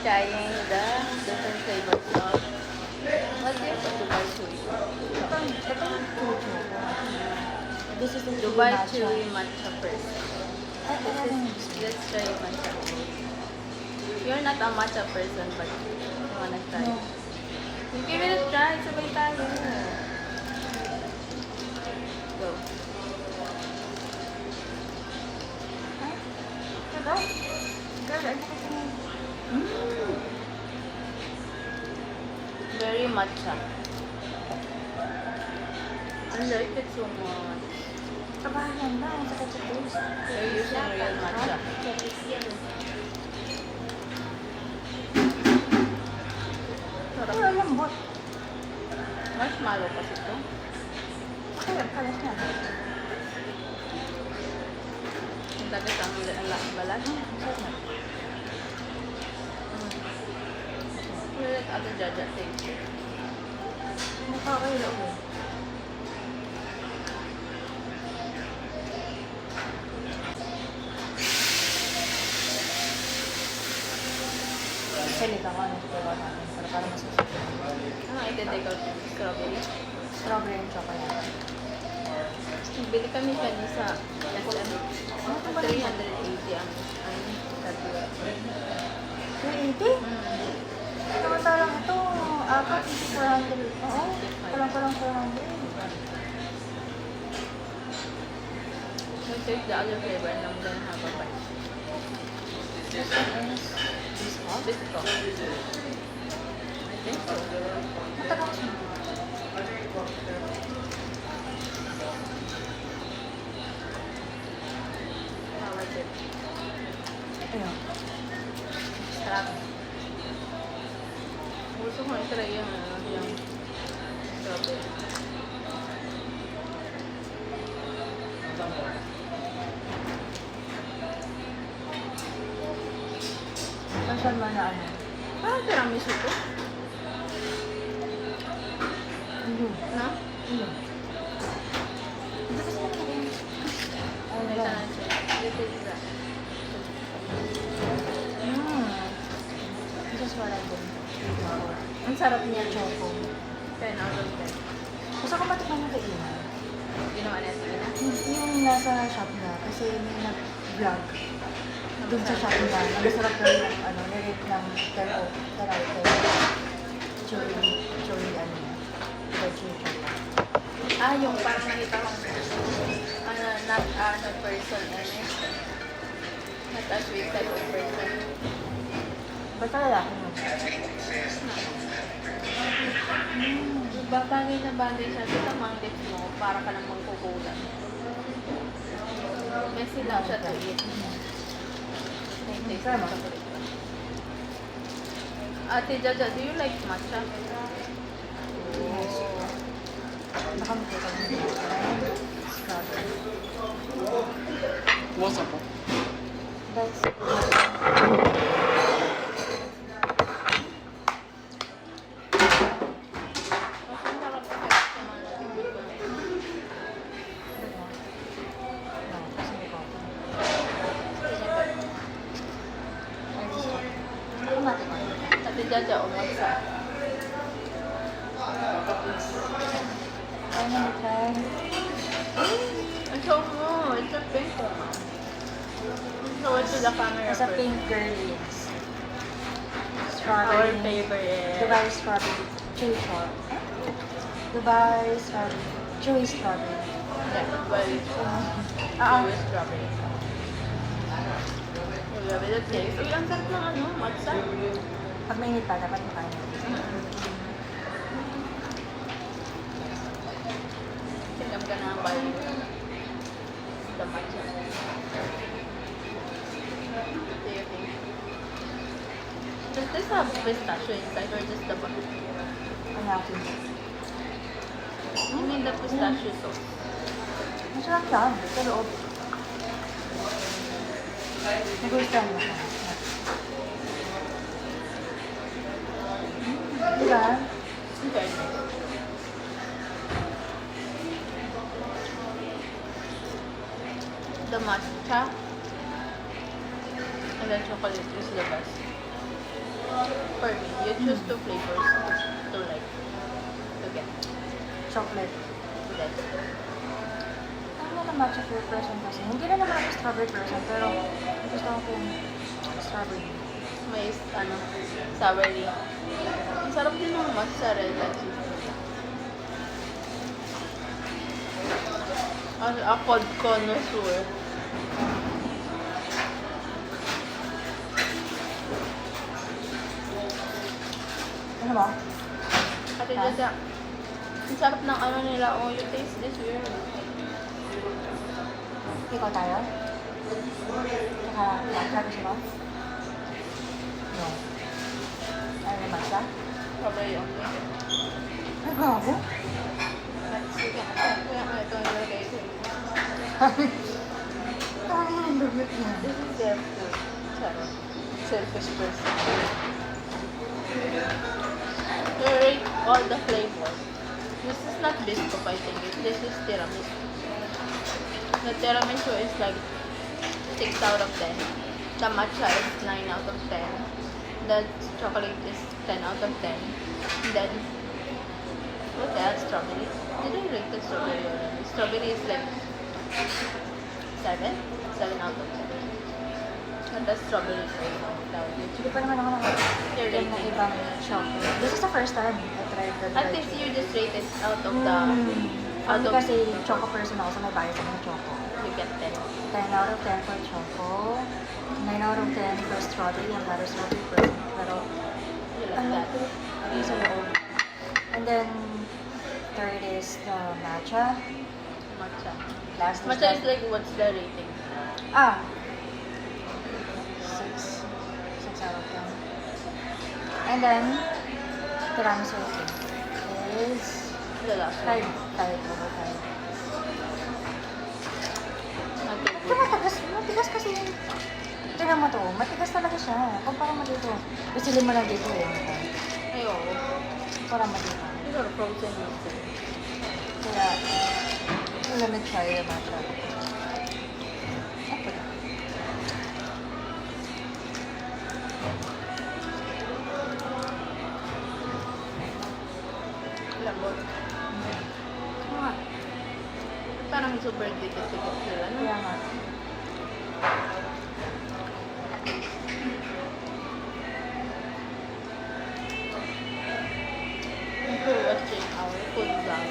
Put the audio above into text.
trying the different flavors of what's this? Dubai Chewy. Ito yung chuchu. This is the Dubai matcha. Chewy matcha first. Let's try matcha. You're not a matcha person, but you wanna try. No. Give it a try. Sabay tayo. Go. Diba? Girl, ano kasi Very matcha. I like it so much. kabahan na. Ang sakit sa taste. They're using real matcha. Sarap. Ay, lambot. Marshmallow kasi ito. Okay, kalas na. Ang tagas ang balat. Sarap na. You let other Jaja taste it. Nakakailo ko. Salit ako ano ito natin para masusunod. Ano i-take out yung strawberry? Strawberry and chocolate. Bili kami kanina sa SM. 380 ang tatlo. 380? Samantalang ito, apat, 400. Oo, palang 400. We'll take the other flavor and I'm gonna have a bite. This one is biscuit. Bisco. I think so. Matagal siya. How was it? Ayun. Sarap. Gusto ko i-try yung strawberry. Masyal man na ano. Parang tiramisu to. Ayun. No? Ayun. Ito kasi nakikinig. Ayun May lang. tanan siya. This is that. This is what I did. Ang sarap niya. Choco. 10 out of 10. Gusto ko matikman yung kainan. Ginawa natin na. Yung nasa shop na, kasi may nag-vlog doon sa shop na, masarap na yung ano, nirate ng 10 out of 10. Chewy, ano na. The chewy. Ah, yung parang nakita kong not a person, not a sweet type of person. Basta lalaki mo. Bagay na bagay siya. Ito ang lips mo, para ka namang kukulan. Messy lang siya to eat. Taste Tama. ng chocolate. Ate Jaja, do you like matcha? Yes. Nakamit ko kami. Strawberry. What's up? That's Mas masarap siya sa mga no, kasi may coffee. Kumatikman. Ate Jaja, umatsa. Ay, namitry. Ang show mo, it's a pink. Show it to the camera Nasa first. pink girlies. Our Strawberry. favorite. Dubai strawberry. Chewy strawberry. Dubai strawberry. Chewy strawberry. Yeah, well, with strawberry. We have it taste. Uy, ang sarap ng ano, matcha. Pag mainit pa, dapat makain. I think I'm gonna buy the matcha. What do you think? Does this have pistachio inside or just the butter? Hanapin. I mean the pistachio sauce. Masarap yan. Sa loob. Nagustuhan mo siya. Diba? Okay. The matcha and then chocolate is the best. For me, you choose two flavors to like to get. Chocolate. Yes. Ano na matcha for person kasi. Hindi na naman ako strawberry person, pero gusto ko yung strawberry. May soury. Ang sarap din ng mozzarella cheese. A food connoisseur. Ano ba? Ate Jaja, ang sarap ng ano nila. Oh, you taste this weird. Ikaw tayo? Tsaka matcha gusto mo? No. Ano yung matcha? Strawberry only. Ay, grabe. Sige. Kaya nga ito ang nilagay ko. Ay, ang lubit niya. This is their food. Charot. Selfish person. You rate all the flavors. This is not biscuit, I think. This is tiramisu. The tiramisu is like 6 out of 10. The matcha is 9 out of 10. The chocolate is 10 out of 10. And then, what else? Strawberry. Did I rate the strawberry already? Strawberry is like 7? 7 out of 10. And the strawberry is 8 out of 10. Hindi pa naman ako nakatikim ng ibang chocolate. This is the first time I tried the At dark least you chocolate. just rate it out of the... Out Hindi of... kasi choco person ako, so may bias ako ng choco. You get 10. 10 out of 10 for choco. 9 out of 10 for strawberry. I'm not a strawberry person. Pero, You like ano that. po? Yung sa loob. And then, third is the matcha. Matcha. Last is Matcha is the... like, what's the rating? Ah! 6. 6 out of 10. And then, tiramisu is... The last 5. one. 5 over 5. Okay, Ito good. matigas kasi yung... Tignan mo to, matigas talaga siya. Kumpara mo dito. Isilin mo lang dito eh. Ay, oo. Kumpara mo dito. Siguro frozen yogurt. Kaya, let me try the matcha. Ako na. Lambot. Ah, Parang super dikit-dikit sila, no? kaya nga. If you're watching our food vlog,